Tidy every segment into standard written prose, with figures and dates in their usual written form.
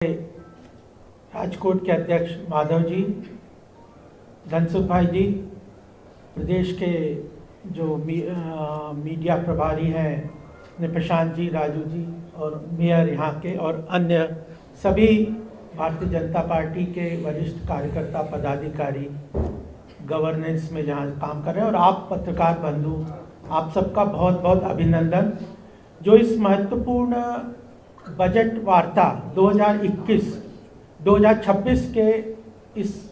राजकोट के अध्यक्ष माधव जी, धनसुख भाई जी, प्रदेश के जो मीडिया प्रभारी हैं प्रशांत जी, राजू जी और मेयर यहाँ के और अन्य सभी भारतीय जनता पार्टी के वरिष्ठ कार्यकर्ता पदाधिकारी गवर्नेंस में जहाँ काम कर रहे हैं और आप पत्रकार बंधु, आप सबका बहुत बहुत अभिनंदन जो इस महत्वपूर्ण बजट वार्ता 2021-2026 के इस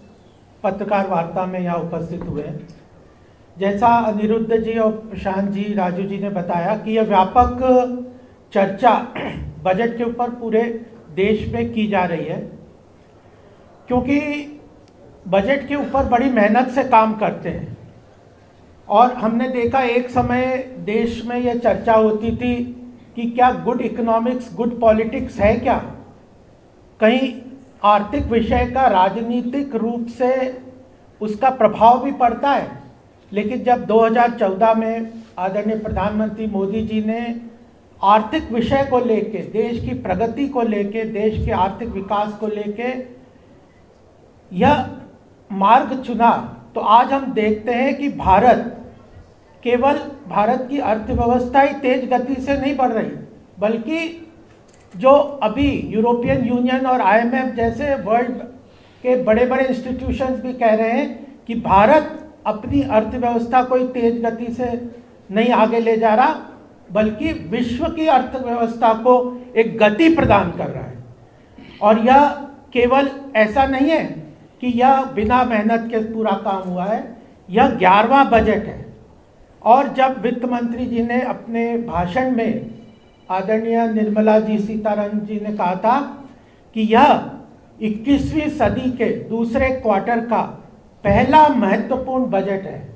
पत्रकार वार्ता में यहाँ उपस्थित हुए हैं। जैसा अनिरुद्ध जी और प्रशांत जी, राजू जी ने बताया कि यह व्यापक चर्चा बजट के ऊपर पूरे देश में की जा रही है, क्योंकि बजट के ऊपर बड़ी मेहनत से काम करते हैं और हमने देखा एक समय देश में यह चर्चा होती थी कि क्या गुड इकोनॉमिक्स गुड पॉलिटिक्स है, क्या कहीं आर्थिक विषय का राजनीतिक रूप से उसका प्रभाव भी पड़ता है। लेकिन जब 2014 में आदरणीय प्रधानमंत्री मोदी जी ने आर्थिक विषय को लेके, देश की प्रगति को लेके, देश के आर्थिक विकास को लेके यह मार्ग चुना, तो आज हम देखते हैं कि भारत की अर्थव्यवस्था ही तेज गति से नहीं बढ़ रही, बल्कि जो अभी यूरोपियन यूनियन और IMF जैसे वर्ल्ड के बड़े बड़े इंस्टीट्यूशंस भी कह रहे हैं कि भारत अपनी अर्थव्यवस्था को तेज गति से नहीं आगे ले जा रहा, बल्कि विश्व की अर्थव्यवस्था को एक गति प्रदान कर रहा है। और यह केवल ऐसा नहीं है कि यह बिना मेहनत के पूरा काम हुआ है, यह 11वां बजट है। और जब वित्त मंत्री जी ने अपने भाषण में आदरणीय निर्मला जी सीतारमण जी ने कहा था कि यह 21वीं सदी के दूसरे क्वार्टर का पहला महत्वपूर्ण बजट है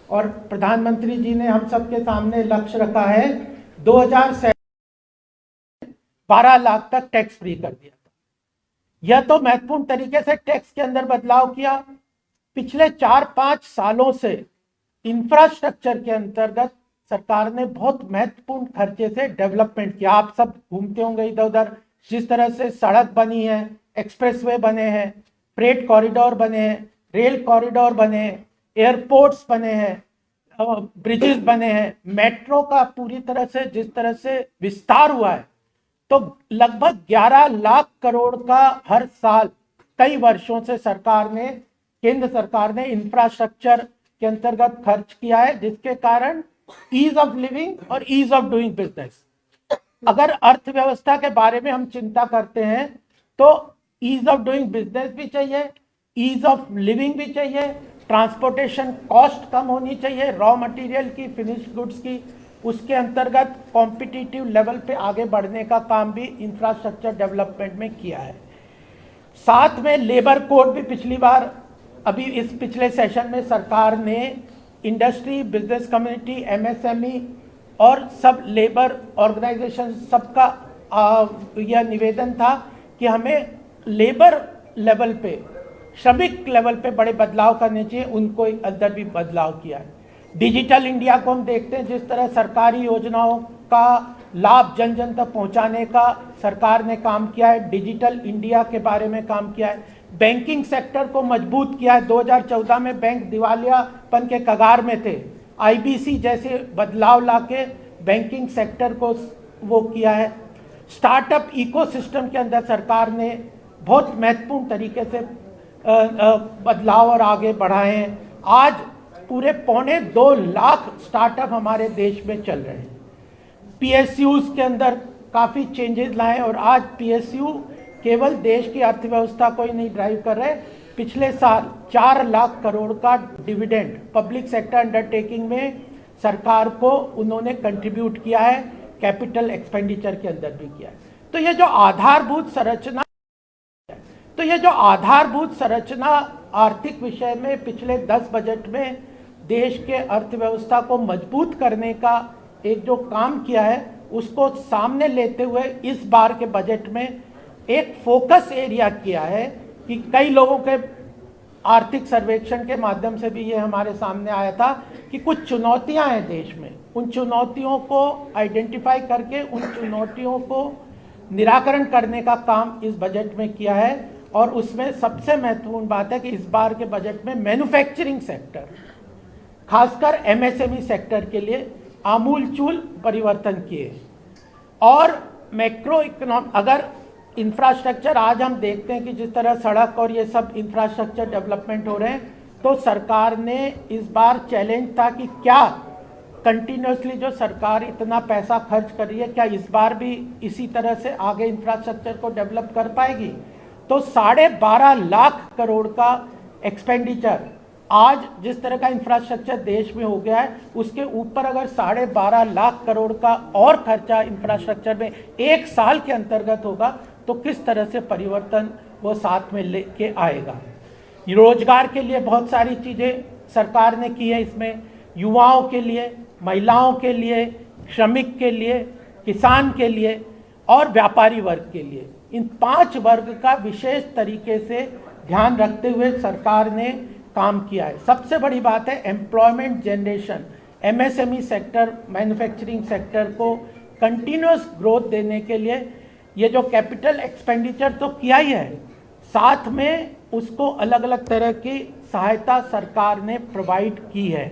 और प्रधानमंत्री जी ने हम सबके सामने लक्ष्य रखा है 2007 12 लाख तक टैक्स फ्री कर दिया था। यह तो महत्वपूर्ण तरीके से टैक्स के अंदर बदलाव किया। पिछले 4-5 सालों से इंफ्रास्ट्रक्चर के अंतर्गत सरकार ने बहुत महत्वपूर्ण खर्चे से डेवलपमेंट किया। आप सब घूमते होंगे इधर उधर, जिस तरह से सड़क बनी है, एक्सप्रेसवे बने हैं, फ्रेट कॉरिडोर बने हैं, रेल कॉरिडोर बने हैं, एयरपोर्ट्स बने हैं, ब्रिजेस बने हैं, मेट्रो का पूरी तरह से जिस तरह से विस्तार हुआ है, तो लगभग 11 लाख करोड़ का हर साल कई वर्षों से केंद्र सरकार ने इंफ्रास्ट्रक्चर के अंतर्गत खर्च किया है, जिसके कारण ईज ऑफ लिविंग और ईज ऑफ डूइंग बिजनेस, अगर अर्थव्यवस्था के बारे में हम चिंता करते हैं तो ईज ऑफ डूइंग बिजनेस भी चाहिए, ईज ऑफ लिविंग भी चाहिए, ट्रांसपोर्टेशन कॉस्ट कम होनी चाहिए, रॉ मटेरियल की, फिनिश्ड गुड्स की, उसके अंतर्गत कॉम्पिटिटिव लेवल पे आगे बढ़ने का काम भी इंफ्रास्ट्रक्चर डेवलपमेंट में किया है। साथ में लेबर कोड भी पिछली बार अभी इस पिछले सेशन में सरकार ने इंडस्ट्री, बिजनेस कम्युनिटी, MSME और सब लेबर ऑर्गेनाइजेशन सबका यह निवेदन था कि हमें लेबर लेवल पे, श्रमिक लेवल पे बड़े बदलाव करने चाहिए, उनको अंदर भी बदलाव किया है। डिजिटल इंडिया को हम देखते हैं, जिस तरह सरकारी योजनाओं का लाभ जन जन तक पहुंचाने का सरकार ने काम किया है, डिजिटल इंडिया के बारे में काम किया है, बैंकिंग सेक्टर को मजबूत किया है। 2014 में बैंक दिवालियापन के कगार में थे, IBC जैसे बदलाव लाके बैंकिंग सेक्टर को वो किया है। स्टार्टअप इकोसिस्टम के अंदर सरकार ने बहुत महत्वपूर्ण तरीके से बदलाव और आगे बढ़ाए हैं। आज पूरे 1.25 लाख स्टार्टअप हमारे देश में चल रहे हैं। PSUs के अंदर काफ़ी चेंजेस लाए और आज PSU केवल देश की अर्थव्यवस्था को ही नहीं ड्राइव कर रहे, पिछले साल 4 लाख करोड़ का डिविडेंड पब्लिक सेक्टर अंडरटेकिंग में सरकार को उन्होंने कंट्रीब्यूट किया है, कैपिटल एक्सपेंडिचर के अंदर भी किया है। तो ये जो आधारभूत संरचना आर्थिक विषय में पिछले 10 बजट में देश के अर्थव्यवस्था को मजबूत करने का एक जो काम किया है, उसको सामने लेते हुए इस बार के बजट में एक फोकस एरिया किया है कि कई लोगों के आर्थिक सर्वेक्षण के माध्यम से भी ये हमारे सामने आया था कि कुछ चुनौतियां हैं देश में, उन चुनौतियों को आइडेंटिफाई करके उन चुनौतियों को निराकरण करने का काम इस बजट में किया है। और उसमें सबसे महत्वपूर्ण बात है कि इस बार के बजट में मैन्युफैक्चरिंग सेक्टर, खासकर एमएसएमई सेक्टर के लिए आमूलचूल परिवर्तन किए। और मैक्रो इकोनॉमिक, अगर इंफ्रास्ट्रक्चर आज हम देखते हैं कि जिस तरह सड़क और ये सब इंफ्रास्ट्रक्चर डेवलपमेंट हो रहे हैं, तो सरकार ने इस बार चैलेंज था कि क्या कंटिन्यूसली जो सरकार इतना पैसा खर्च कर रही है, क्या इस बार भी इसी तरह से आगे इंफ्रास्ट्रक्चर को डेवलप कर पाएगी। तो 12.5 लाख करोड़ का एक्सपेंडिचर आज जिस तरह का इंफ्रास्ट्रक्चर देश में हो गया है, उसके ऊपर अगर 12.5 लाख करोड़ का और खर्चा इंफ्रास्ट्रक्चर में एक साल के अंतर्गत होगा, तो किस तरह से परिवर्तन वो साथ में लेके आएगा। रोजगार के लिए बहुत सारी चीज़ें सरकार ने की है इसमें, युवाओं के लिए, महिलाओं के लिए, श्रमिक के लिए, किसान के लिए और व्यापारी वर्ग के लिए। इन 5 वर्ग का विशेष तरीके से ध्यान रखते हुए सरकार ने काम किया है। सबसे बड़ी बात है employment generation, MSME sector, manufacturing sector को कंटिन्यूस ग्रोथ देने के लिए ये जो कैपिटल एक्सपेंडिचर तो किया ही है, साथ में उसको अलग अलग तरह की सहायता सरकार ने प्रोवाइड की है।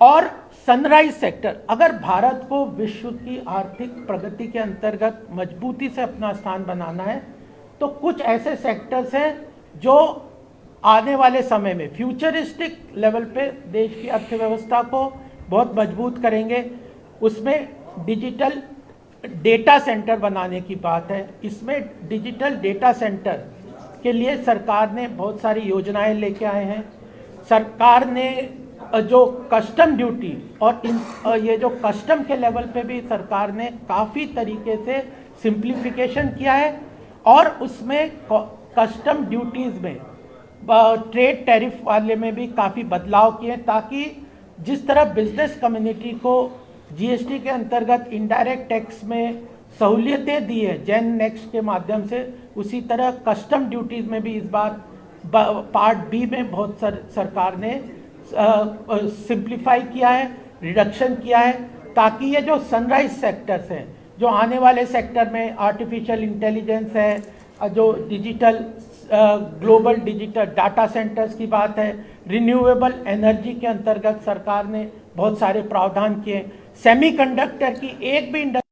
और सनराइज सेक्टर, अगर भारत को विश्व की आर्थिक प्रगति के अंतर्गत मजबूती से अपना स्थान बनाना है, तो कुछ ऐसे सेक्टर्स हैं जो आने वाले समय में फ्यूचरिस्टिक लेवल पे देश की अर्थव्यवस्था को बहुत मजबूत करेंगे। उसमें डिजिटल डेटा सेंटर बनाने की बात है। इसमें डिजिटल डेटा सेंटर के लिए सरकार ने बहुत सारी योजनाएं लेके आए हैं। सरकार ने जो कस्टम ड्यूटी और ये जो कस्टम के लेवल पे भी सरकार ने काफ़ी तरीके से सिंप्लीफिकेशन किया है। और उसमें कस्टम ड्यूटीज़ में, ट्रेड टैरिफ वाले में भी काफ़ी बदलाव किए, ताकि जिस तरह बिजनेस कम्युनिटी को जीएसटी के अंतर्गत इनडायरेक्ट टैक्स में सहूलियतें दी है जेन नेक्स्ट के माध्यम से, उसी तरह कस्टम ड्यूटीज़ में भी इस बार पार्ट बी में बहुत सरकार ने सिंप्लीफाई किया है, रिडक्शन किया है, ताकि ये जो सनराइज सेक्टर्स हैं, जो आने वाले सेक्टर में आर्टिफिशियल इंटेलिजेंस है, जो digital global digital data centres की बात है, रिन्यूएबल एनर्जी के अंतर्गत सरकार ने बहुत सारे प्रावधान किए। सेमीकंडक्टर की एक भी इंडस्ट्री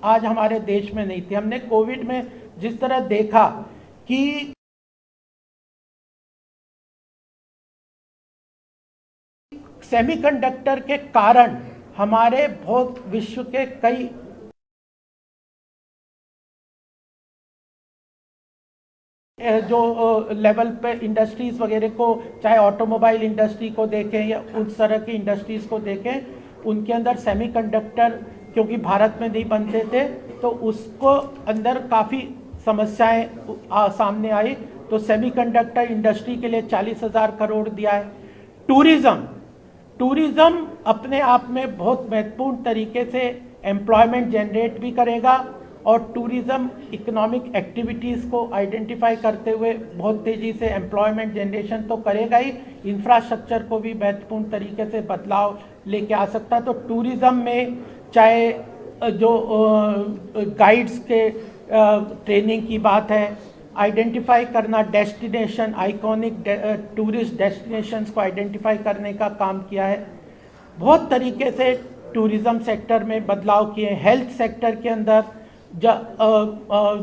आज हमारे देश में नहीं थी। हमने कोविड में जिस तरह देखा कि सेमीकंडक्टर के कारण हमारे बहुत विश्व के कई जो लेवल पे इंडस्ट्रीज़ वगैरह को, चाहे ऑटोमोबाइल इंडस्ट्री को देखें या उस तरह की इंडस्ट्रीज़ को देखें, उनके अंदर सेमीकंडक्टर क्योंकि भारत में नहीं बनते थे, तो उसको अंदर काफ़ी समस्याएं सामने आई। तो सेमीकंडक्टर इंडस्ट्री के लिए 40,000 करोड़ दिया है। टूरिज़्म अपने आप में बहुत महत्वपूर्ण तरीके से एम्प्लॉयमेंट जनरेट भी करेगा और टूरिज़्म इकोनॉमिक एक्टिविटीज़ को आइडेंटिफाई करते हुए बहुत तेज़ी से एम्प्लॉयमेंट जनरेशन तो करेगा ही, इंफ्रास्ट्रक्चर को भी महत्वपूर्ण तरीके से बदलाव लेके आ सकता है। तो टूरिज़्म में चाहे जो गाइड्स के ट्रेनिंग की बात है, आइडेंटिफाई करना डेस्टिनेशन, आइकॉनिक टूरिस्ट डेस्टिनेशंस को आइडेंटिफाई करने का काम किया है। बहुत तरीके से टूरिज़्म सेक्टर में बदलाव किए। हेल्थ सेक्टर के अंदर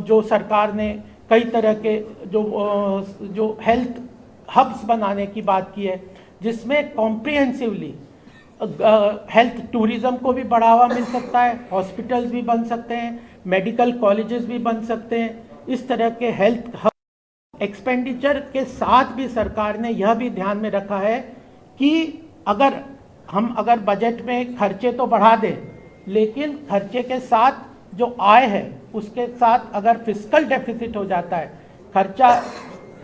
जो सरकार ने कई तरह के जो हेल्थ हब्स बनाने की बात की है, जिसमें कॉम्प्रिहेंसिवली हेल्थ टूरिज़्म को भी बढ़ावा मिल सकता है, हॉस्पिटल्स भी बन सकते हैं, मेडिकल कॉलेजेस भी बन सकते हैं। इस तरह के हेल्थ हब एक्सपेंडिचर के साथ भी सरकार ने यह भी ध्यान में रखा है कि अगर बजट में खर्चे तो बढ़ा दें, लेकिन खर्चे के साथ जो आय है उसके साथ अगर फिस्कल डेफिसिट हो जाता है, खर्चा,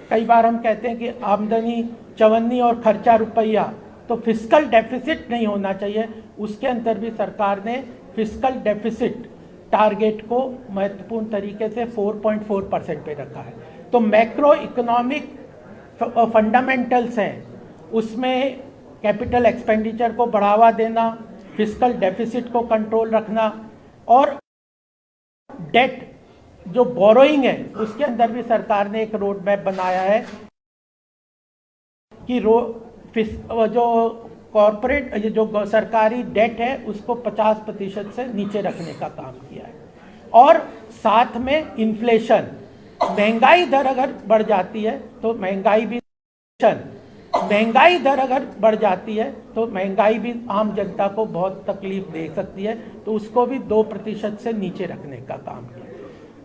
कई बार हम कहते हैं कि आमदनी चवन्नी और खर्चा रुपया, तो फिस्कल डेफिसिट नहीं होना चाहिए। उसके अंदर भी सरकार ने फिस्कल डेफिसिट टारगेट को महत्वपूर्ण तरीके से 4.4% पे रखा है। तो मैक्रो इकोनॉमिक फंडामेंटल्स हैं, उसमें कैपिटल एक्सपेंडिचर को बढ़ावा देना, फिस्कल डेफिसिट को कंट्रोल रखना, और डेट जो बोरोइंग है उसके अंदर भी सरकार ने एक रोड मैप बनाया है कि जो कॉरपोरेट जो सरकारी डेट है उसको 50% से नीचे रखने का काम किया है। और साथ में इन्फ्लेशन, महंगाई दर अगर बढ़ जाती है तो महंगाई दर अगर बढ़ जाती है तो महंगाई भी आम जनता को बहुत तकलीफ दे सकती है, तो उसको भी 2% से नीचे रखने का काम किया।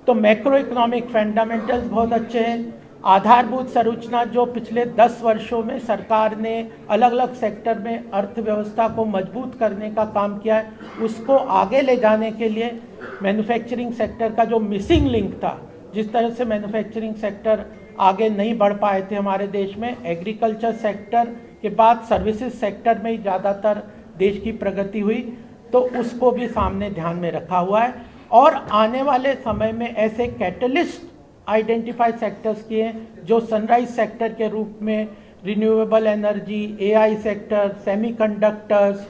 तो मैक्रो इकोनॉमिक फंडामेंटल्स बहुत अच्छे हैं। आधारभूत संरचना जो पिछले 10 वर्षों में सरकार ने अलग अलग सेक्टर में अर्थव्यवस्था को मजबूत करने का काम किया है, उसको आगे ले जाने के लिए मैन्युफैक्चरिंग सेक्टर का जो मिसिंग लिंक था, जिस तरह से मैन्युफैक्चरिंग सेक्टर आगे नहीं बढ़ पाए थे हमारे देश में, एग्रीकल्चर सेक्टर के बाद सर्विसेज सेक्टर में ही ज़्यादातर देश की प्रगति हुई, तो उसको भी सामने ध्यान में रखा हुआ है। और आने वाले समय में ऐसे कैटलिस्ट आइडेंटिफाई सेक्टर्स किए हैं जो सनराइज सेक्टर के रूप में renewable energy, AI sector, semiconductors,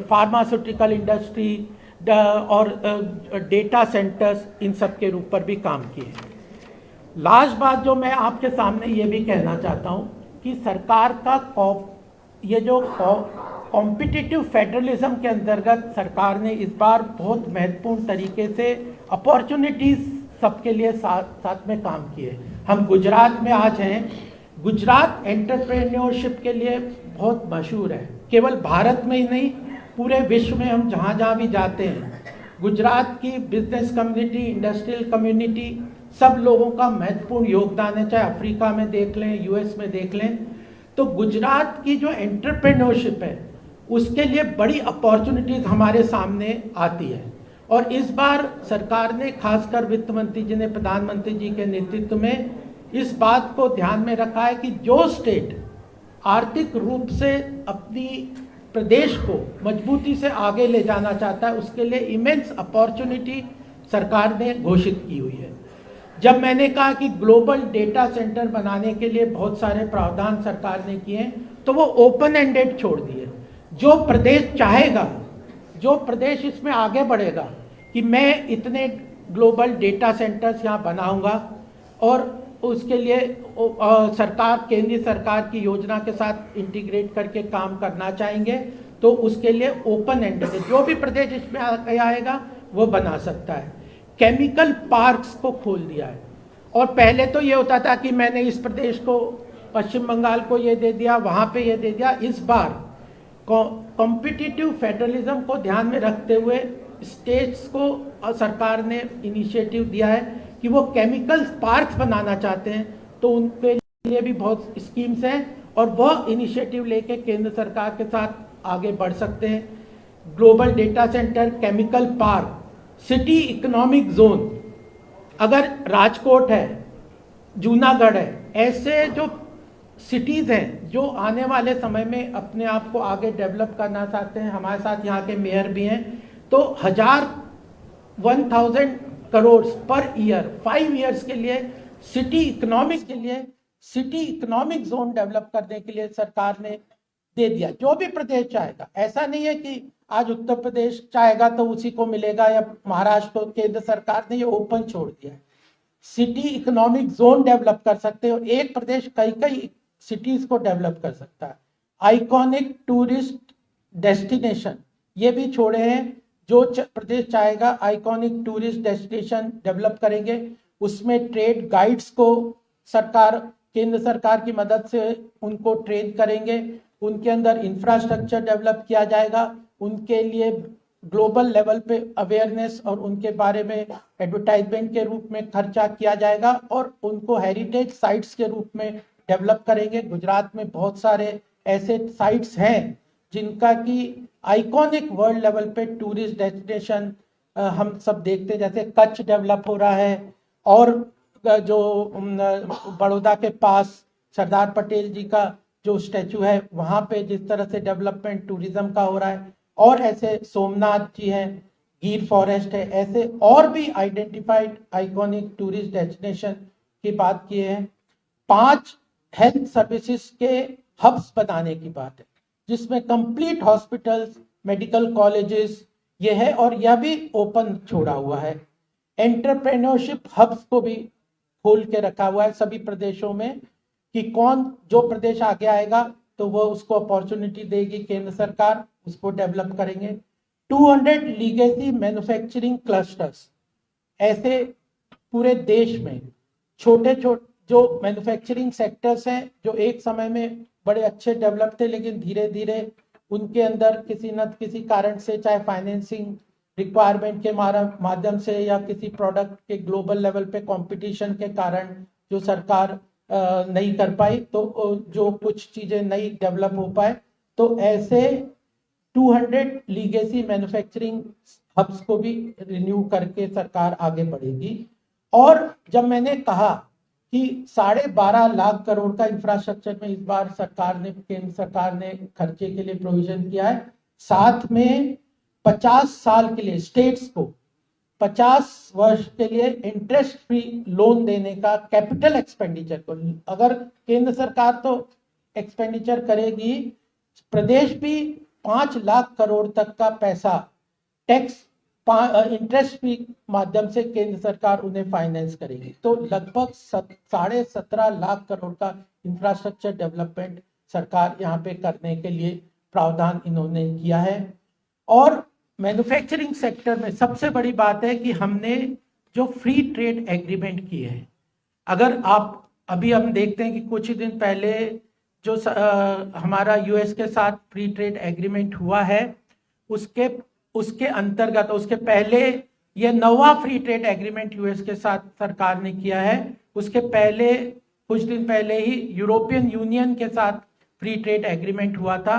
pharmaceutical industry और डेटा सेंटर्स, इन सब के रूप पर भी काम किए। लास्ट बात जो मैं आपके सामने ये भी कहना चाहता हूँ कि सरकार का ये जो कॉम्पिटिटिव फेडरलिज्म के अंतर्गत सरकार ने इस बार बहुत महत्वपूर्ण तरीके से अपॉर्चुनिटीज़ सबके लिए साथ में काम किए। हम गुजरात में आज हैं। गुजरात एंटरप्रेन्योरशिप के लिए बहुत मशहूर है, केवल भारत में ही नहीं, पूरे विश्व में हम जहाँ जहाँ भी जाते हैं, गुजरात की बिजनेस कम्युनिटी, इंडस्ट्रियल कम्युनिटी, सब लोगों का महत्वपूर्ण योगदान है, चाहे अफ्रीका में देख लें, यूएस में देख लें। तो गुजरात की जो एंटरप्रेन्योरशिप है उसके लिए बड़ी अपॉर्चुनिटीज़ हमारे सामने आती है। और इस बार सरकार ने, खासकर वित्त मंत्री जी ने प्रधानमंत्री जी के नेतृत्व में इस बात को ध्यान में रखा है कि जो स्टेट आर्थिक रूप से अपनी प्रदेश को मजबूती से आगे ले जाना चाहता है, उसके लिए इमेंस अपॉर्चुनिटी सरकार ने घोषित की हुई है। जब मैंने कहा कि ग्लोबल डेटा सेंटर बनाने के लिए बहुत सारे प्रावधान सरकार ने किए हैं, तो वो ओपन एंडेड छोड़ दिए। जो प्रदेश चाहेगा, जो प्रदेश इसमें आगे बढ़ेगा कि मैं इतने ग्लोबल डेटा सेंटर्स यहाँ बनाऊंगा और उसके लिए सरकार, केंद्रीय सरकार की योजना के साथ इंटीग्रेट करके काम करना चाहेंगे, तो उसके लिए ओपन एंडेड है, जो भी प्रदेश इसमें आएगा वो बना सकता है। केमिकल पार्क्स को खोल दिया है, और पहले तो ये होता था कि मैंने इस प्रदेश को, पश्चिम बंगाल को ये दे दिया, वहाँ पे ये दे दिया। इस बार कॉम्पिटिटिव फेडरलिज्म को ध्यान में रखते हुए स्टेट्स को सरकार ने इनिशिएटिव दिया है कि वो केमिकल पार्क्स बनाना चाहते हैं, तो उनके लिए भी बहुत स्कीम्स हैं, और वह इनिशिएटिव लेके केंद्र सरकार के साथ आगे बढ़ सकते हैं। Global data centre, chemical park, city economic zone, अगर राजकोट है, जूनागढ़ है, ऐसे जो सिटीज़ हैं जो आने वाले समय में अपने आप को आगे डेवलप करना चाहते हैं, हमारे साथ यहाँ के मेयर भी हैं, तो 1000 करोड़ पर ईयर 5 ईयर्स के लिए सिटी इकोनॉमिक जोन डेवलप करने के लिए सरकार ने दे दिया। जो भी प्रदेश चाहेगा, ऐसा नहीं है कि आज उत्तर प्रदेश चाहेगा तो उसी को मिलेगा, या महाराष्ट्र को, केंद्र सरकार ने ये ओपन छोड़ दिया है। सिटी इकोनॉमिक जोन डेवलप कर सकते हो, एक प्रदेश कई सिटीज को डेवलप कर सकता है। आइकॉनिक टूरिस्ट डेस्टिनेशन ये भी छोड़े हैं, जो प्रदेश चाहेगा आइकॉनिक टूरिस्ट डेस्टिनेशन डेवलप करेंगे, उसमें ट्रेड गाइड्स को सरकार, केंद्र सरकार की मदद से उनको ट्रेन करेंगे, उनके अंदर इंफ्रास्ट्रक्चर डेवलप किया जाएगा, उनके लिए ग्लोबल लेवल पे अवेयरनेस और उनके बारे में एडवर्टाइजमेंट के रूप में खर्चा किया जाएगा, और उनको हेरिटेज साइट्स के रूप में डेवलप करेंगे। गुजरात में बहुत सारे ऐसे साइट्स हैं जिनका कि आइकॉनिक वर्ल्ड लेवल पे टूरिस्ट डेस्टिनेशन हम सब देखते हैं, जैसे कच्छ डेवलप हो रहा है, और जो बड़ौदा के पास सरदार पटेल जी का जो स्टैचू है वहाँ पे जिस तरह से डेवलपमेंट टूरिज्म का हो रहा है, और ऐसे सोमनाथ जी हैं, गिर फॉरेस्ट है, ऐसे और भी आइडेंटिफाइड आइकॉनिक टूरिस्ट डेस्टिनेशन की बात की है। 5 हेल्थ सर्विसेज के हब्स बनाने की बात है, जिसमें कंप्लीट हॉस्पिटल्स, मेडिकल कॉलेजेस ये है, और यह भी ओपन छोड़ा हुआ है। एंटरप्रेन्योरशिप हब्स को भी खोल के रखा हुआ है सभी प्रदेशों में, कि कौन जो प्रदेश आगे आएगा तो वो उसको अपॉर्चुनिटी देगी केंद्र सरकार, उसको डेवलप करेंगे। 200 लीगेसी मैन्युफैक्चरिंग क्लस्टर्स, ऐसे पूरे देश में छोटे छोटे जो मैन्युफैक्चरिंग सेक्टर्स हैं जो एक समय में बड़े अच्छे डेवलप थे, लेकिन धीरे धीरे उनके अंदर किसी न किसी कारण से, चाहे फाइनेंसिंग रिक्वायरमेंट के माध्यम से या किसी प्रोडक्ट के ग्लोबल लेवल पे कंपटीशन के कारण जो सरकार नहीं कर पाई, तो जो कुछ चीजें नहीं डेवलप हो पाए, तो ऐसे 200 लीगेसी मैन्युफैक्चरिंग हब्स को भी रिन्यू करके सरकार आगे बढ़ेगी। और जब मैंने कहा कि 12.5 लाख करोड़ का इंफ्रास्ट्रक्चर में इस बार सरकार ने, केंद्र सरकार ने खर्चे के लिए प्रोविजन किया है, साथ में 50 साल के लिए स्टेट्स को 50 वर्ष के लिए इंटरेस्ट फ्री लोन देने का, कैपिटल एक्सपेंडिचर को, अगर केंद्र सरकार तो एक्सपेंडिचर करेगी, प्रदेश भी 5 लाख करोड़ तक का पैसा टैक्स इंटरेस्ट फ्री माध्यम से केंद्र सरकार उन्हें फाइनेंस करेगी। तो लगभग 17.5 लाख करोड़ का इंफ्रास्ट्रक्चर डेवलपमेंट सरकार यहाँ पे करने के लिए प्रावधान इन्होंने किया है। और मैन्युफैक्चरिंग सेक्टर में सबसे बड़ी बात है कि हमने जो फ्री ट्रेड एग्रीमेंट किए हैं, अगर आप अभी हम देखते हैं कि कुछ ही दिन पहले जो हमारा यूएस के साथ फ्री ट्रेड एग्रीमेंट हुआ है, उसके अंतर्गत, उसके पहले यह 9वां फ्री ट्रेड एग्रीमेंट यूएस के साथ सरकार ने किया है। उसके पहले कुछ दिन पहले ही यूरोपियन यूनियन के साथ फ्री ट्रेड एग्रीमेंट हुआ था,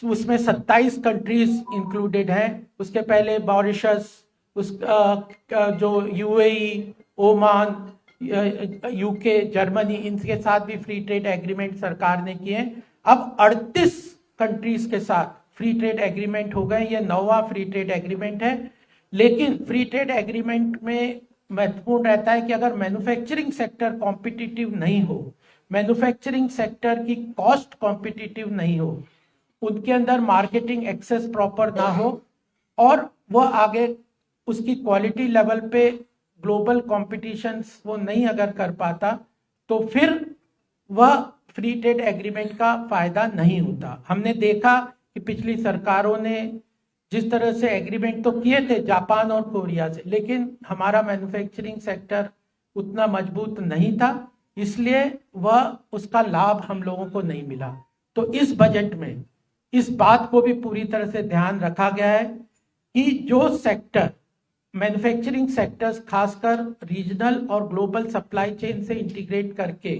उसमें 27 कंट्रीज इंक्लूडेड हैं। उसके पहले मॉरिशस, जो यूएई, ओमान, यूके, जर्मनी, इनके साथ भी फ्री ट्रेड एग्रीमेंट सरकार ने किए। अब 38 कंट्रीज के साथ फ्री ट्रेड एग्रीमेंट हो गए। ये 9वां फ्री ट्रेड एग्रीमेंट है। लेकिन फ्री ट्रेड एग्रीमेंट में महत्वपूर्ण रहता है कि अगर मैन्युफैक्चरिंग सेक्टर कॉम्पिटिटिव नहीं हो, मैन्युफैक्चरिंग सेक्टर की कॉस्ट कॉम्पिटिटिव नहीं हो, उनके अंदर मार्केटिंग एक्सेस प्रॉपर ना हो, और वह आगे उसकी क्वालिटी लेवल पे ग्लोबल कॉम्पिटिशन वो नहीं अगर कर पाता, तो फिर वह फ्री ट्रेड एग्रीमेंट का फायदा नहीं होता। हमने देखा कि पिछली सरकारों ने जिस तरह से एग्रीमेंट तो किए थे जापान और कोरिया से, लेकिन हमारा मैन्युफैक्चरिंग सेक्टर उतना मजबूत नहीं था, इसलिए वह उसका लाभ हम लोगों को नहीं मिला। तो इस बजट में इस बात को भी पूरी तरह से ध्यान रखा गया है कि जो सेक्टर, मैन्युफैक्चरिंग सेक्टर्स खासकर रीजनल और ग्लोबल सप्लाई चेन से इंटीग्रेट करके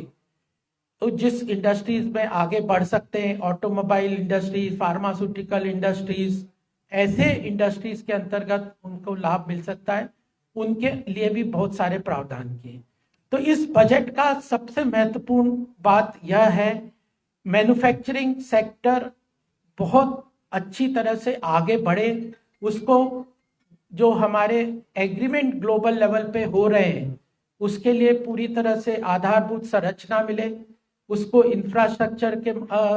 तो जिस इंडस्ट्रीज में आगे बढ़ सकते हैं, ऑटोमोबाइल इंडस्ट्रीज, फार्मास्यूटिकल इंडस्ट्रीज, ऐसे इंडस्ट्रीज के अंतर्गत उनको लाभ मिल सकता है, उनके लिए भी बहुत सारे प्रावधान किए। तो इस बजट का सबसे महत्वपूर्ण बात यह है, मैन्युफैक्चरिंग सेक्टर बहुत अच्छी तरह से आगे बढ़े, उसको जो हमारे एग्रीमेंट ग्लोबल लेवल पे हो रहे हैं उसके लिए पूरी तरह से आधारभूत संरचना मिले, उसको इंफ्रास्ट्रक्चर के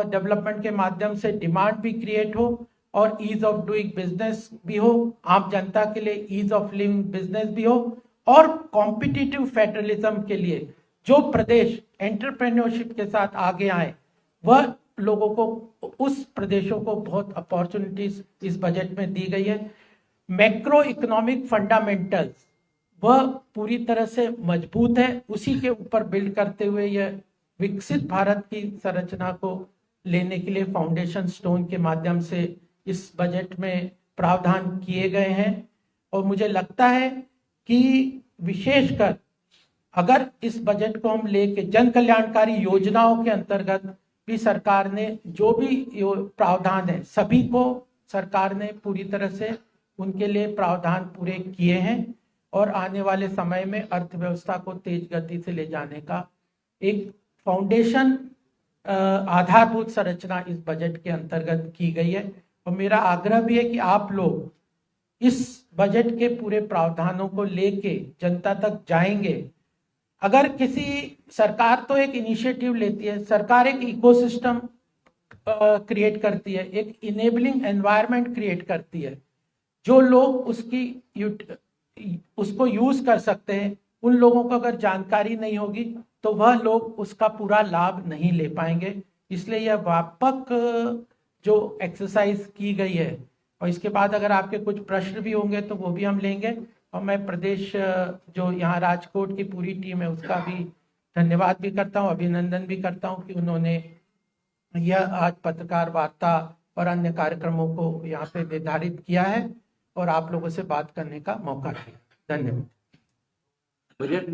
डेवलपमेंट के माध्यम से डिमांड भी क्रिएट हो और ईज ऑफ डूइंग बिजनेस भी हो, आम जनता के लिए ईज ऑफ लिविंग बिजनेस भी हो, और कॉम्पिटिटिव फेडरलिज्म के लिए जो प्रदेश एंटरप्रेन्योरशिप के साथ आगे आए वह लोगों को, उस प्रदेशों को बहुत अपॉर्चुनिटीज इस बजट में दी गई है। मैक्रो इकोनॉमिक फंडामेंटल्स वह पूरी तरह से मजबूत है, उसी के ऊपर बिल्ड करते हुए यह विकसित भारत की संरचना को लेने के लिए फाउंडेशन स्टोन के माध्यम से इस बजट में प्रावधान किए गए हैं। और मुझे लगता है कि विशेषकर अगर इस बजट को हम लेके जन कल्याणकारी योजनाओं के अंतर्गत भी सरकार ने जो भी प्रावधान है, सभी को सरकार ने पूरी तरह से उनके लिए प्रावधान पूरे किए हैं, और आने वाले समय में अर्थव्यवस्था को तेज गति से ले जाने का एक फाउंडेशन, आधारभूत संरचना इस बजट के अंतर्गत की गई है। और मेरा आग्रह भी है कि आप लोग इस बजट के पूरे प्रावधानों को लेके जनता तक जाएंगे। अगर किसी सरकार तो एक इनिशिएटिव लेती है, सरकार एक इकोसिस्टम क्रिएट करती है, एक इनेबलिंग एनवायरनमेंट क्रिएट करती है। जो लोग उसको यूज कर सकते हैं, उन लोगों को अगर जानकारी नहीं होगी तो वह लोग उसका पूरा लाभ नहीं ले पाएंगे। इसलिए यह व्यापक जो एक्सरसाइज की गई है, और इसके बाद अगर आपके कुछ प्रश्न भी होंगे तो वो भी हम लेंगे। और मैं प्रदेश जो यहाँ राजकोट की पूरी टीम है उसका भी धन्यवाद भी करता हूँ, अभिनंदन भी करता हूँ कि उन्होंने यह आज पत्रकार वार्ता और अन्य कार्यक्रमों को यहाँ पे निर्धारित किया है और आप लोगों से बात करने का मौका दिया। धन्यवाद। बजट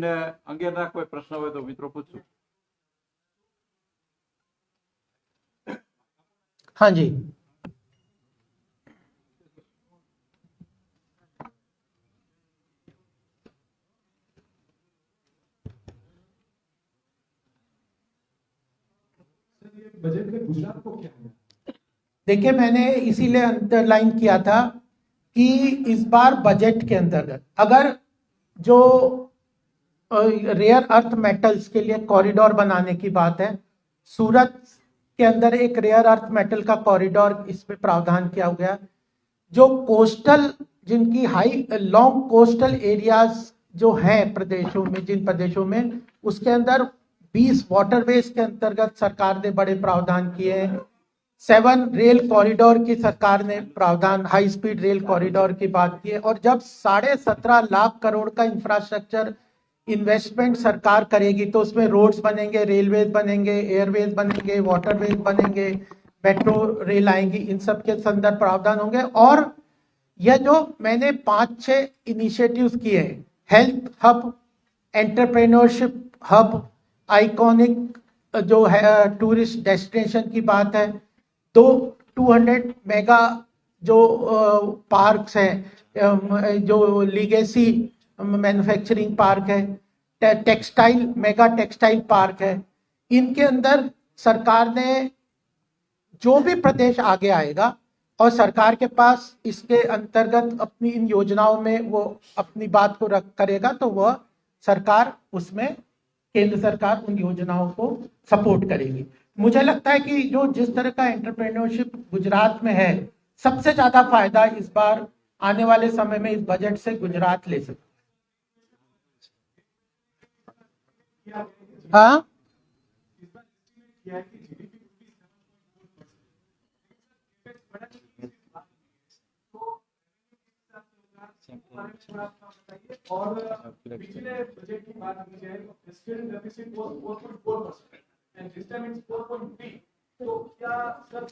अंगेना कोई प्रश्न हो तो मित्रों पूछो। हाँ जी, बजट में गुजरात को क्या है? देखिए मैंने इसीलिए अंडरलाइन किया था कि इस बार बजट के अंतर्गत अगर जो रेयर अर्थ मेटल्स के लिए कॉरिडोर बनाने की बात है, सूरत के अंदर एक रेयर अर्थ मेटल का कॉरिडोर इसमें प्रावधान किया गया। जो कोस्टल, जिनकी हाई लॉन्ग कोस्टल एरियाज जो हैं प्रदेशों में, जिन प्रदेशों में, उसके अंदर 20 वाटरवेज के अंतर्गत सरकार ने बड़े प्रावधान किए हैं। 7 रेल कॉरिडोर की सरकार ने प्रावधान, हाई स्पीड रेल कॉरिडोर की बात की है। और जब 17.5 लाख करोड़ का इंफ्रास्ट्रक्चर इन्वेस्टमेंट सरकार करेगी तो उसमें रोड्स बनेंगे, रेलवेज बनेंगे, एयरवेज बनेंगे, वाटरवेज बनेंगे, मेट्रो रेल आएंगी, इन सब के संदर्भ प्रावधान होंगे। और यह जो मैंने 5-6 इनिशिएटिव्स किए हैं, health hub, entrepreneurship hub, iconic जो है टूरिस्ट डेस्टिनेशन की बात है, 200 मेगा जो पार्क्स हैं, जो लीगेसी मैन्युफैक्चरिंग पार्क है, टेक्सटाइल मेगा टेक्सटाइल पार्क है, इनके अंदर सरकार ने, जो भी प्रदेश आगे आएगा और सरकार के पास इसके अंतर्गत अपनी इन योजनाओं में वो अपनी बात को रख करेगा तो वह सरकार उसमें, केंद्र सरकार उन योजनाओं को सपोर्ट करेगी। मुझे लगता है कि जो जिस तरह का एंटरप्रेन्योरशिप गुजरात में है, सबसे ज्यादा फायदा इस बार आने वाले समय में इस बजट से गुजरात ले सकता है। हाँ, और पिछले बजट की बात की जाए तो fiscal deficit was 4.4% and this time it's 4.3, तो क्या सब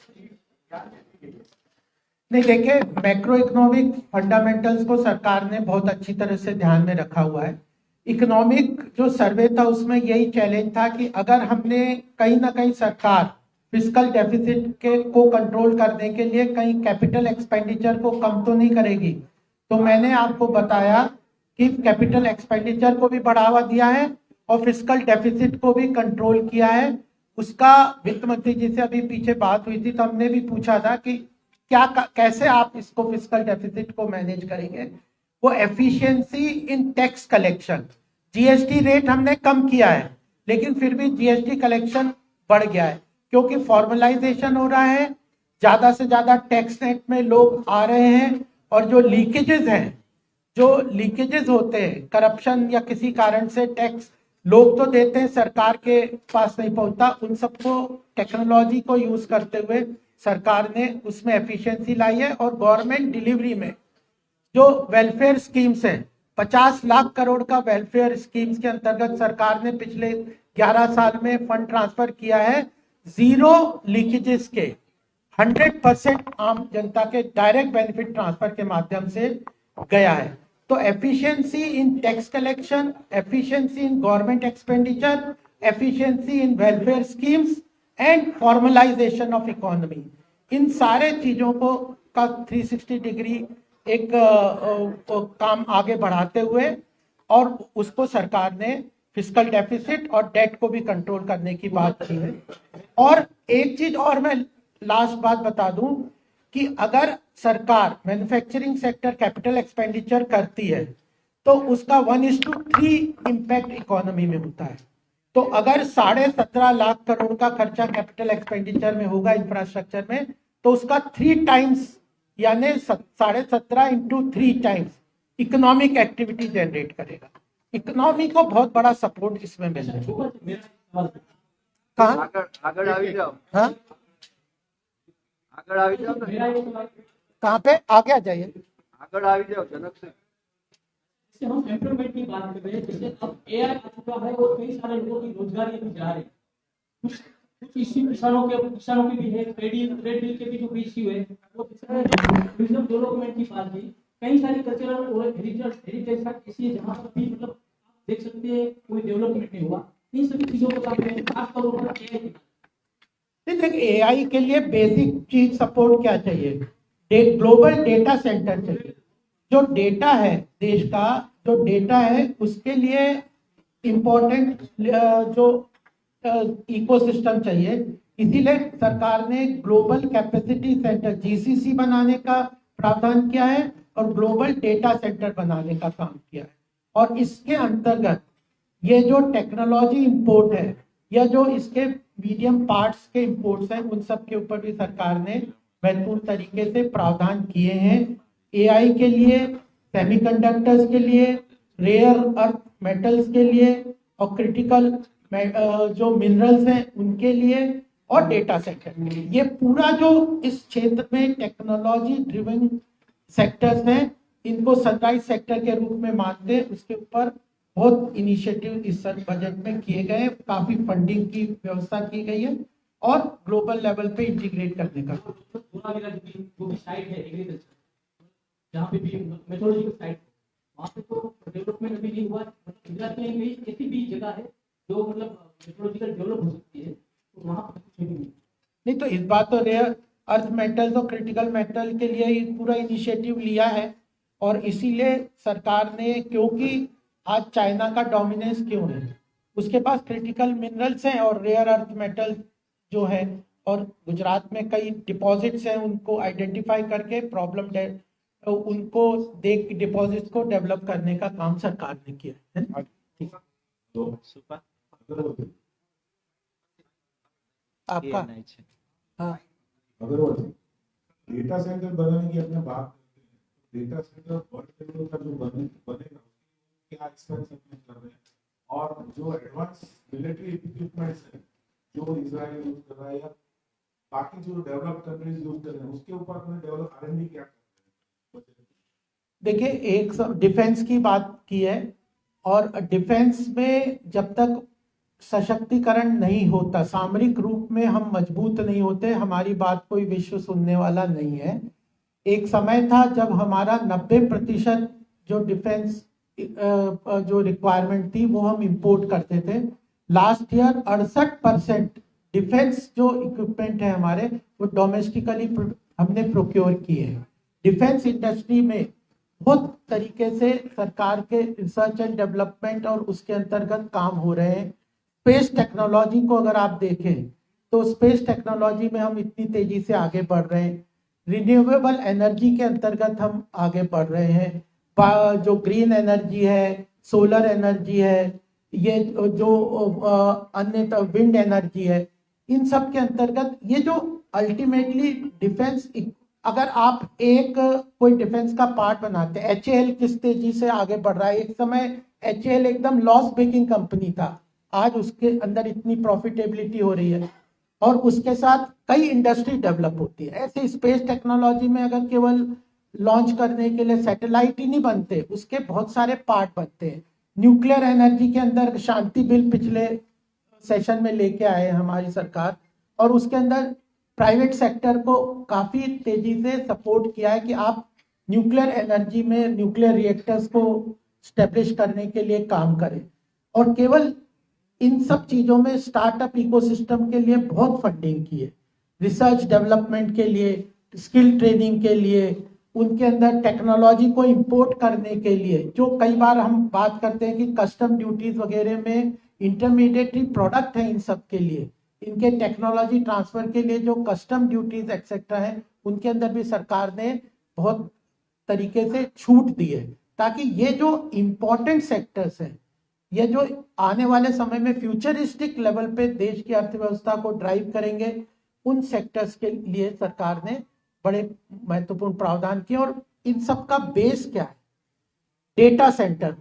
नहीं, देखिए मैक्रो इकोनॉमिक फंडामेंटल्स को सरकार ने बहुत अच्छी तरह से ध्यान में रखा हुआ है। इकोनॉमिक जो सर्वे था उसमें यही चैलेंज था कि अगर हमने कहीं ना कहीं सरकार फिस्कल डेफिसिट को कंट्रोल करने के लिए कहीं कैपिटल एक्सपेंडिचर को कम तो नहीं करेगी। तो मैंने आपको बताया कि कैपिटल एक्सपेंडिचर को भी बढ़ावा दिया है और फिस्कल डेफिसिट को भी कंट्रोल किया है। उसका वित्त मंत्री जी से अभी पीछे बात हुई थी तो हमने भी पूछा था कि कैसे आप इसको फिस्कल डेफिसिट को मैनेज करेंगे। वो efficiency in tax collection, GST rate हमने कम किया है लेकिन फिर भी जीएसटी कलेक्शन बढ़ गया है क्योंकि फॉर्मलाइजेशन हो रहा है, ज्यादा से ज्यादा टैक्स नेट में लोग आ रहे हैं और जो लीकेजेस हैं, जो लीकेजेस होते हैं करप्शन या किसी कारण से टैक्स लोग तो देते हैं, सरकार के पास नहीं पहुंचता, उन सबको टेक्नोलॉजी को यूज करते हुए सरकार ने उसमें एफिशिएंसी लाई है। और गवर्नमेंट डिलीवरी में जो वेलफेयर स्कीम्स हैं, 50 लाख करोड़ का वेलफेयर स्कीम्स के अंतर्गत सरकार ने पिछले 11 साल में फंड ट्रांसफर किया है, 0 लीकेजेस के 100% आम जनता के डायरेक्ट बेनिफिट ट्रांसफर के माध्यम से गया है। तो efficiency in tax collection, efficiency in government expenditure, efficiency in welfare schemes and formalisation of economy, इन सारे चीजों को का 360 डिग्री एक काम आगे बढ़ाते हुए और उसको सरकार ने फिस्कल डेफिसिट और डेट को भी कंट्रोल करने की बात की है। और एक चीज और मैं लास्ट बात बता दूं कि अगर सरकार मैन्युफैक्चरिंग सेक्टर कैपिटल एक्सपेंडिचर करती है तो उसका 1:3 इम्पैक्ट इकोनॉमी में होता है। तो अगर 17.5 लाख करोड़ का खर्चा कैपिटल एक्सपेंडिचर में होगा इंफ्रास्ट्रक्चर में, तो उसका 3 टाइम्स यानी 17.5 into 3 times economic activity generate करेगा। इकोनॉमी को बहुत बड़ा सपोर्ट इसमें मिल रहा है। कहाँ? આગળ આવી જાઓ, हाँ, આગળ આવી જાઓ ને, कहाँ पे आगे आ जाइए। આગળ આવી જાઓ जनक सिंह। जैसे हम एम्प्लॉयमेंट की बात कर रहे हैं, जैसे अब एआई आ चुका है और कई सारे लोगों की रोजगारी भी जा रही है। कुछ इश्यू किसानों की भी है, ट्रेड डील के भी जो इश्यू है, वो टूरिज्म डेवलपमेंट की बात की। कई सारी कल्चरल और हेरिटेज साइट ऐसी है जहाँ पर भी मतलब आप देख सकते हैं कोई डेवलपमेंट नहीं हुआ। इन सभी चीजों को खासतौर पर एआई देखिए, एआई के लिए बेसिक चीज सपोर्ट क्या चाहिए? ग्लोबल डेटा सेंटर चाहिए। जो डेटा है देश का, जो डेटा है उसके लिए इम्पोर्टेंट जो इकोसिस्टम चाहिए। इसीलिए सरकार ने ग्लोबल कैपेसिटी सेंटर जीसीसी बनाने का प्रावधान किया है और ग्लोबल डेटा सेंटर बनाने का काम किया है। और इसके अंतर्गत ये जो टेक्नोलॉजी इंपोर्ट है या जो इसके मीडियम पार्ट्स के इंपोर्ट्स हैं, उन सब के ऊपर भी सरकार ने महत्वपूर्ण तरीके से प्रावधान किए हैं। एआई के लिए, सेमीकंडक्टर्स के लिए, रेयर अर्थ मेटल्स के लिए और क्रिटिकल जो मिनरल्स हैं उनके लिए और डेटा सेंटर के लिए, ये पूरा जो इस क्षेत्र में टेक्नोलॉजी ड्रिवन सेक्टर्स हैं, इनको सनराइज सेक्टर के रूप में मानते हैं। उसके ऊपर बहुत इनिशिएटिव इस बजट में किए गए, काफी फंडिंग की व्यवस्था की गई है और ग्लोबल लेवल पे इंटीग्रेट करने का। जो भी साइट है एग्रीकल्चर, जहाँ पे भी मेट्रोलॉजिकल साइट, वहाँ पे तो डेवलपमेंट अभी नहीं हुआ। गुजरात में भी ऐसी भी जगह है जो मतलब मेट्रोलॉजिकल डेवलप हो सकती है, तो वहाँ पर कुछ नहीं। तो इस बात तो रेयर अर्थ मेटल्स और क्रिटिकल मेटल के लिए ही पूरा इनिशिएटिव लिया है। और इसीलिए सरकार ने, क्योंकि आज चाइना का डोमिनेंस क्यों है, उसके पास क्रिटिकल मिनरल्स हैं और रेयर अर्थ मेटल जो है, और गुजरात में कई डिपॉजिट्स हैं, उनको आइडेंटिफाई करके उनको देख डिपॉजिट्स को डेवलप करने का काम सरकार ने किया है। आपका हाँ, अगर वो डेटा सेंटर बनाने की अपने बात करते हैं, डेटा सेंटर वर्ल्ड लेवल का जो बनेगा क्या एक्सपेंस अपने कर रहे हैं, और जो एडवांस मिलिट्री इक्विपमेंट्स है जो इजराइल यूज कर रहा है या बाकी जो डेवलप कंट्रीज यूज कर रहे हैं, उसके ऊपर अपने डेवलप आरएनडी क्या कर रहे हैं? देखिए, एक डिफेंस की बात की है, और डिफेंस में जब तक सशक्तिकरण नहीं होता, सामरिक रूप में हम मजबूत नहीं होते, हमारी बात कोई विश्व सुनने वाला नहीं है। एक समय था जब हमारा 90% जो डिफेंस जो रिक्वायरमेंट थी वो हम इंपोर्ट करते थे। लास्ट ईयर 68% डिफेंस जो इक्विपमेंट है हमारे, वो डोमेस्टिकली हमने प्रोक्योर किए हैं। डिफेंस इंडस्ट्री में बहुत तरीके से सरकार के रिसर्च एंड डेवलपमेंट और उसके अंतर्गत काम हो रहे हैं। स्पेस टेक्नोलॉजी को अगर आप देखें तो स्पेस टेक्नोलॉजी में हम इतनी तेजी से आगे बढ़ रहे हैं। रिन्यूएबल एनर्जी के अंतर्गत हम आगे बढ़ रहे हैं। जो ग्रीन एनर्जी है, सोलर एनर्जी है, ये जो अन्य विंड एनर्जी है, इन सब के अंतर्गत ये जो अल्टीमेटली डिफेंस, अगर आप एक कोई डिफेंस का पार्ट बनाते हैं, HAL किस तेजी से आगे बढ़ रहा है। एक समय HAL एकदम लॉस मेकिंग कंपनी था, आज उसके अंदर इतनी प्रॉफिटेबिलिटी हो रही है और उसके साथ कई इंडस्ट्री डेवलप होती है। ऐसे स्पेस टेक्नोलॉजी में अगर केवल लॉन्च करने के लिए सैटेलाइट ही नहीं बनते, उसके बहुत सारे पार्ट बनते हैं। न्यूक्लियर एनर्जी के अंदर शांति बिल पिछले सेशन में लेके आए हमारी सरकार, और उसके अंदर प्राइवेट सेक्टर को काफी तेजी से सपोर्ट किया है कि आप न्यूक्लियर एनर्जी में न्यूक्लियर रिएक्टर्स को स्टैब्लिश करने के लिए काम करें। और केवल इन सब चीजों में स्टार्टअप इकोसिस्टम के लिए बहुत फंडिंग की है, रिसर्च डेवलपमेंट के लिए, स्किल ट्रेनिंग के लिए, उनके अंदर टेक्नोलॉजी को इंपोर्ट करने के लिए। जो कई बार हम बात करते हैं कि कस्टम ड्यूटीज वगैरह में इंटरमीडिएटरी प्रोडक्ट है, इन सब के लिए, इनके टेक्नोलॉजी ट्रांसफर के लिए जो कस्टम ड्यूटीज एक्सेट्रा है, उनके अंदर भी सरकार ने बहुत तरीके से छूट दी है, ताकि ये जो इम्पोर्टेंट सेक्टर्स हैं ये जो आने वाले समय में फ्यूचरिस्टिक लेवल पे देश की अर्थव्यवस्था को ड्राइव करेंगे, उन सेक्टर्स के लिए सरकार ने बड़े महत्वपूर्ण प्रावधान किए। और इन सब का बेस क्या है? Data centre,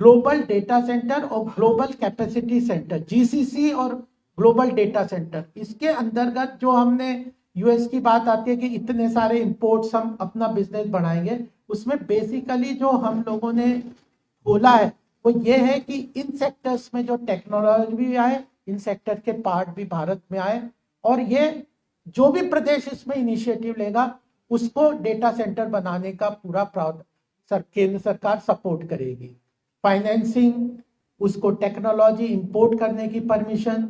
global data centre और ग्लोबल कैपेसिटी सेंटर, जीसीसी और ग्लोबल डेटा सेंटर। इसके अंतर्गत जो हमने यूएस की बात आती है कि इतने सारे इंपोर्ट्स हम अपना बिजनेस बढ़ाएंगे, उसमें बेसिकली जो हम लोगों ने बोला है वो ये है कि इन सेक्टर्स में जो टेक्नोलॉजी भी आए, इन सेक्टर के पार्ट भी भारत में आए, और ये जो भी प्रदेश इसमें इनिशिएटिव लेगा उसको डेटा सेंटर बनाने का पूरा केंद्र सरकार सपोर्ट करेगी। फाइनेंसिंग, उसको टेक्नोलॉजी इंपोर्ट करने की परमिशन,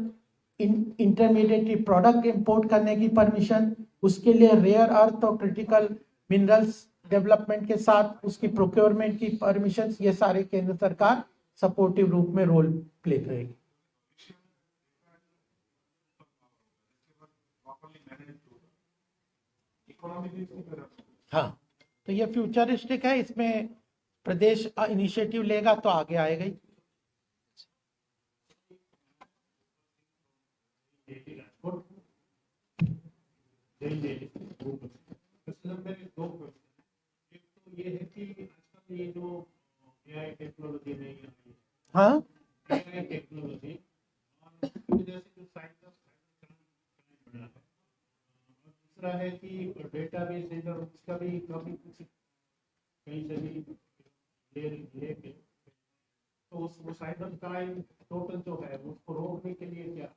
इंटरमीडिएटरी प्रोडक्ट इंपोर्ट करने की परमिशन, उसके लिए रेयर अर्थ और क्रिटिकल मिनरल्स डेवलपमेंट के साथ उसकी प्रोक्योरमेंट की परमिशन, ये सारे केंद्र सरकार सपोर्टिव रूप में रोल प्ले करेगी। हाँ, तो ये फ्यूचरिस्टिक है, इसमें प्रदेश इनिशिएटिव लेगा तो आगे आएगा ही। ये है कि आजकल ये जो एआई टेक्नोलॉजी नहीं है, हाँ, एआई टेक्नोलॉजी और इसकी वजह से जो साइबर बढ़ा है, और दूसरा है कि डेटाबेस है उसका भी काफी कुछ कहीं से भी लेके तो वो साइबर क्राइम टोटल जो है उसको रोकने के लिए क्या?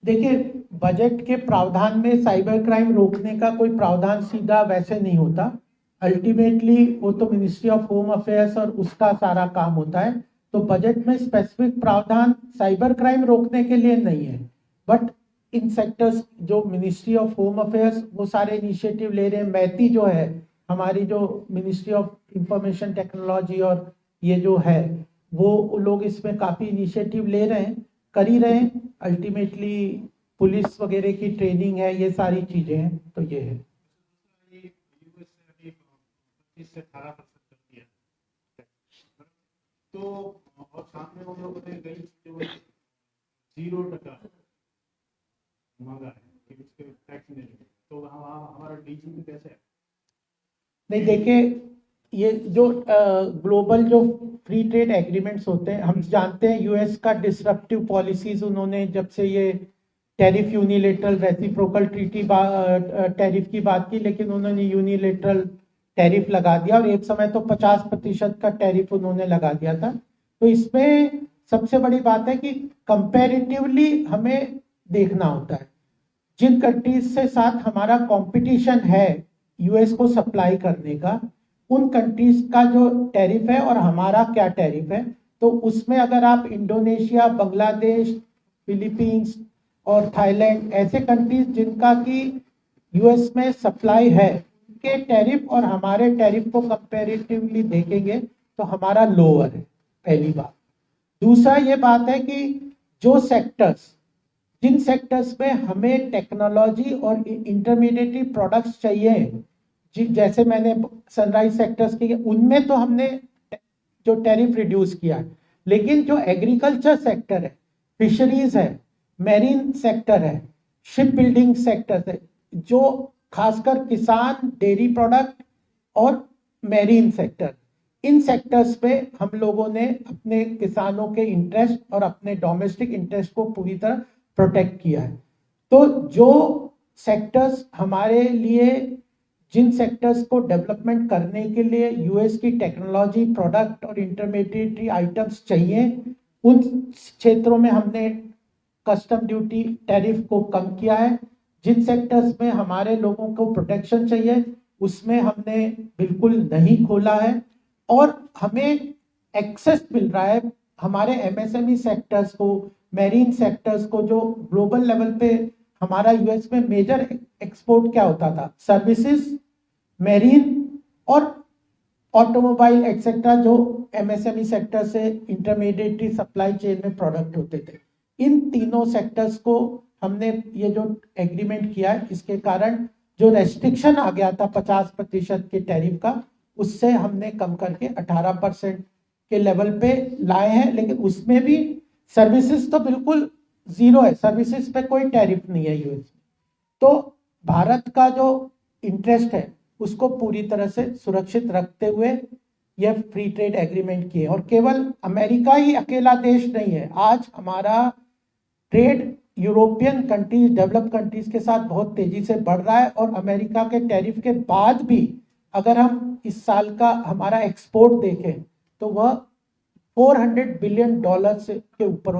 देखिए, बजट के प्रावधान में साइबर क्राइम रोकने का कोई प्रावधान सीधा वैसे नहीं होता। अल्टीमेटली वो तो मिनिस्ट्री ऑफ होम अफेयर्स और उसका सारा काम होता है। तो बजट में स्पेसिफिक प्रावधान साइबर क्राइम रोकने के लिए नहीं है, बट इन सेक्टर्स जो मिनिस्ट्री ऑफ होम अफेयर्स वो सारे इनिशिएटिव ले रहे हैं। मैती जो है हमारी, जो मिनिस्ट्री ऑफ इंफॉर्मेशन टेक्नोलॉजी और ये जो है वो लोग इसमें काफी इनिशिएटिव ले रहे हैं, कर ही रहे हैं। अल्टीमेटली पुलिस वगैरह की ट्रेनिंग है, ये सारी चीजें हैं। तो ये है, इससे 18% कर दिया तो, और सामने वो लोगों ने कई चीजों 0% मांगा है कि उसके टैक्स नहीं लगे, तो हमारा डीजी कैसे है? नहीं देखिए, ये जो ग्लोबल जो फ्री ट्रेड एग्रीमेंट्स होते हैं, हम जानते हैं यूएस का डिसरप्टिव पॉलिसीज, उन्होंने जब से ये tariff unilateral reciprocal treaty tariff की बात की, लेकिन उन्होंने यूनिलेटरल टैरिफ लगा दिया और एक समय तो 50% का टैरिफ उन्होंने लगा दिया था। तो इसमें सबसे बड़ी बात है कि कंपैरेटिवली हमें देखना होता है जिन कंट्रीज से साथ हमारा कंपटीशन है यूएस को सप्लाई करने का, उन कंट्रीज का जो टैरिफ है और हमारा क्या टैरिफ है। तो उसमें अगर आप इंडोनेशिया, बांग्लादेश, फिलीपींस और थाईलैंड ऐसे कंट्रीज जिनका कि यूएस में सप्लाई है के टैरिफ और हमारे टैरिफ को कंपैरेटिवली देखेंगे तो हमारा लोअर है, पहली बात। दूसरा ये बात है कि जो सेक्टर्स, जिन सेक्टर्स में हमें टेक्नोलॉजी और इंटरमीडिएटरी प्रोडक्ट्स चाहिए, जैसे मैंने सनराइज सेक्टर्स की, उनमें तो हमने जो टैरिफ रिड्यूस किया है। लेकिन जो एग्रीकल्चर सेक्टर है, फिशरीज है, मैरीन सेक्टर है, शिप बिल्डिंग सेक्टर है, जो खासकर किसान, डेयरी प्रोडक्ट और मैरीन सेक्टर, इन सेक्टर्स पे हम लोगों ने अपने किसानों के इंटरेस्ट और अपने डोमेस्टिक इंटरेस्ट को पूरी तरह प्रोटेक्ट किया है। तो जो सेक्टर्स हमारे लिए, जिन सेक्टर्स को डेवलपमेंट करने के लिए यूएस की टेक्नोलॉजी, प्रोडक्ट और इंटरमीडिएटरी आइटम्स चाहिए, उन क्षेत्रों में हमने कस्टम ड्यूटी टैरिफ को कम किया है। जिन सेक्टर्स में हमारे लोगों को प्रोटेक्शन चाहिए उसमें हमने बिल्कुल नहीं खोला है, और हमें एक्सेस मिल रहा है हमारे एमएसएमई सेक्टर्स को, मैरीन सेक्टर्स को, जो ग्लोबल लेवल पे हमारा यूएस में मेजर एक्सपोर्ट क्या होता था, सर्विसेज, मैरीन और ऑटोमोबाइल एक्सेट्रा, जो एमएसएमई सेक्टर से इंटरमीडिएटरी सप्लाई चेन में प्रोडक्ट होते थे। इन तीनों सेक्टर्स को हमने ये जो एग्रीमेंट किया है, इसके कारण जो रेस्ट्रिक्शन आ गया था 50% के टैरिफ का, उससे हमने कम करके 18% के लेवल पे लाए हैं, लेकिन उसमें भी सर्विसेज तो बिल्कुल जीरो है, सर्विसेज पे कोई टैरिफ नहीं है यूएस में। तो भारत का जो इंटरेस्ट है उसको पूरी तरह से सुरक्षित रखते हुए यह फ्री ट्रेड एग्रीमेंट किए, और केवल अमेरिका ही अकेला देश नहीं है। आज हमारा trade European countries, develop countries के साथ बहुत तेजी से बढ़ रहा है, और अमेरिका के टैरिफ के बाद भी अगर हम इस साल का हमारा एक्सपोर्ट देखें तो वह $400 बिलियन के ऊपर